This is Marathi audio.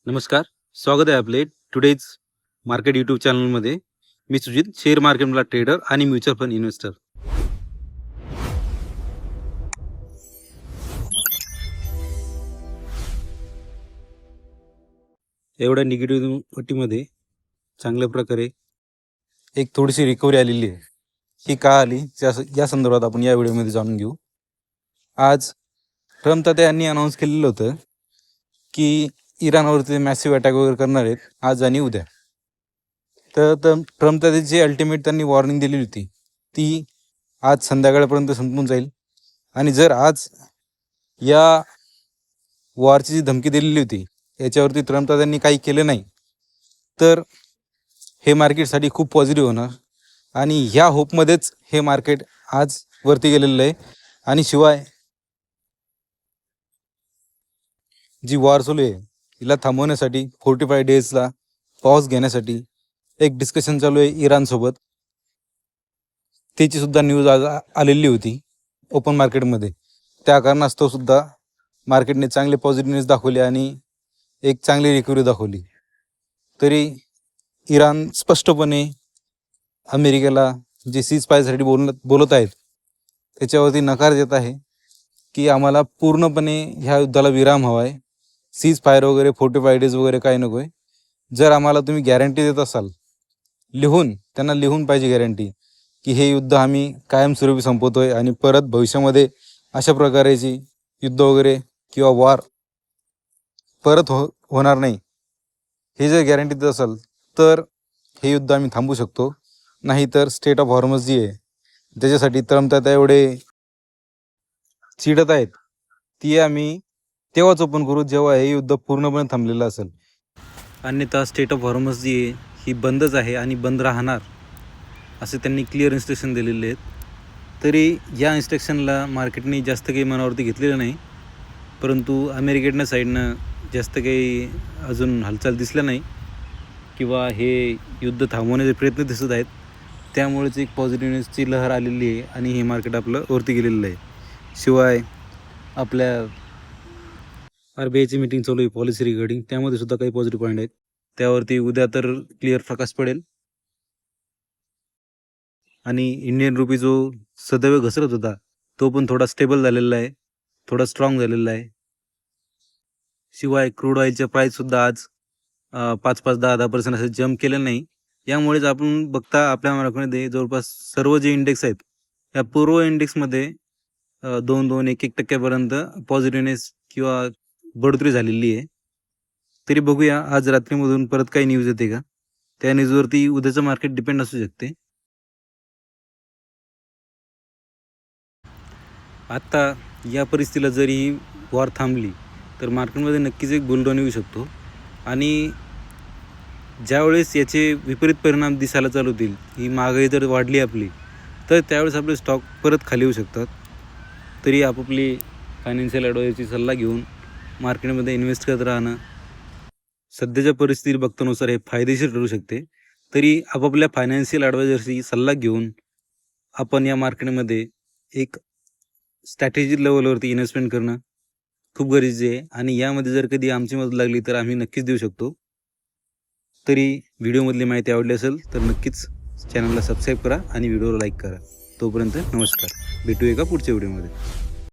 नमस्कार. स्वागत आहे आपले टुडेज मार्केट यूट्यूब चॅनलमध्ये. मी सुजित, शेअर मार्केटमधला ट्रेडर आणि म्युच्युअल फंड इन्व्हेस्टर. एवढ्या निगेटिव्हिटीमध्ये चांगल्या प्रकारे एक थोडीशी रिकव्हरी आलेली आहे. ही का आली या संदर्भात आपण या व्हिडिओमध्ये जाणून घेऊ. आज ट्रम्प यांनी अनाऊन्स केलेलं होतं की इराणवरती मॅसिव्ह अटॅक वगैरे करणार आहेत आज आणि उद्या. तर ट्रम्प जे अल्टिमेट त्यांनी वॉर्निंग दिलेली होती ती आज संध्याकाळपर्यंत संपून जाईल. आणि जर आज या वॉरची जी धमकी दिलेली होती याच्यावरती ट्रम्प त्यांनी काही केलं नाही तर हे मार्केटसाठी खूप पॉझिटिव्ह होणार. आणि ह्या होपमध्येच हे मार्केट आज वरती गेलेलं आहे. आणि शिवाय जी वॉर चालू आहे हिला थांबवण्यासाठी 45 डेजला पॉज घेण्यासाठी एक डिस्कशन चालू आहे इराणसोबत. त्याची सुद्धा न्यूज आज आलेली होती ओपन मार्केटमध्ये. त्या कारणास्तव सुद्धा मार्केटने चांगले पॉझिटिव्हनेस दाखवले आणि एक चांगली रिकव्हरी दाखवली. तरी इराण स्पष्टपणे अमेरिकेला जे सीज फायरसाठी बोलत आहेत त्याच्यावरती नकार देत आहे की आम्हाला पूर्णपणे ह्या युद्धाला विराम हवा आहे. सीज फायर वगैरे 45 डेज वगैरे काही नको आहे. जर आम्हाला तुम्ही गॅरंटी देत असाल त्यांना लिहून पाहिजे गॅरंटी की हे युद्ध आम्ही कायमस्वरूपी संपवतोय आणि परत भविष्यामध्ये अशा प्रकारची युद्ध वगैरे किंवा वॉर परत होणार नाही. हे जर गॅरंटी देत असाल तर हे युद्ध आम्ही थांबवू शकतो. नाहीतर स्टेट ऑफ हॉर्मस जी आहे त्याच्यासाठी ट्रम्प एवढे चिडत आहेत ती आम्ही तेव्हाच ओपन करू जेव्हा हे युद्ध पूर्णपणे थांबलेलं असेल. अन्यथा स्टेट ऑफ हॉर्मस जी आहे ही बंदच आहे आणि बंद राहणार असे त्यांनी क्लिअर इन्स्ट्रक्शन दिलेले आहेत. तरी या इन्स्ट्रक्शनला मार्केटने जास्त काही मनावरती घेतलेलं नाही. परंतु अमेरिकेच्या साईडनं जास्त काही अजून हालचाल दिसल्या नाही किंवा हे युद्ध थांबवण्याचे प्रयत्न दिसत आहेत. त्यामुळेच एक पॉझिटिव्हनेसची लहर आलेली आहे आणि हे मार्केट आपलं वरती गेलेलं आहे. शिवाय आपल्या RBIची मीटिंग चालू आहे पॉलिसी रिगार्डिंग, त्यामध्ये सुद्धा काही पॉझिटिव्ह पॉईंट आहेत. त्यावरती उद्या तर क्लिअर प्रकाश पडेल. आणि इंडियन रुपी जो सदैव घसरत होता तो पण थोडा स्टेबल झालेला आहे, थोडा स्ट्रॉंग झालेला आहे. शिवाय क्रूड ऑइलच्या प्राईससुद्धा आज 5-5, 10-10% असं जम्प केलं नाही. यामुळेच आपण बघता आपल्या मार्केटमध्ये जवळपास सर्व जे इंडेक्स आहेत या पूर्व इंडेक्समध्ये 2-2, 1-1% पॉझिटिव्हनेस किंवा बढोतरी झालेली आहे. तरी बघूया आज रात्रीमधून परत काही न्यूज येते का. त्या न्यूजवरती उद्याचं मार्केट डिपेंड असू शकते. आत्ता या परिस्थितीला जर ही वॉर थांबली तर मार्केटमध्ये नक्कीच एक बुलडॉन येऊ शकतो. आणि ज्यावेळेस याचे विपरीत परिणाम दिसायला चालू होतील, ही महागाई जर वाढली आपली तर त्यावेळेस आपले स्टॉक परत खाली येऊ शकतात. तरी आपापली फायनान्शियल ॲडवायझरची सल्ला घेऊन मार्केटमध्ये इन्व्हेस्ट करत राहणं सध्याच्या परिस्थिती बघतानुसार हे फायदेशीर ठरू शकते. तरी आपापल्या फायनान्शियल ॲडवायझरची सल्ला घेऊन आपण या मार्केटमध्ये एक स्ट्रॅटेजी लेवलवरती इन्व्हेस्टमेंट करणं खूप गरजेचे आहे. आणि यामध्ये जर कधी आमची मदत लागली तर आम्ही नक्कीच देऊ शकतो. तरी व्हिडिओमधली माहिती आवडली असेल तर नक्कीच चॅनलला सबस्क्राईब करा आणि व्हिडिओला लाईक करा. तोपर्यंत नमस्कार. भेटू एका पुढच्या व्हिडिओमध्ये.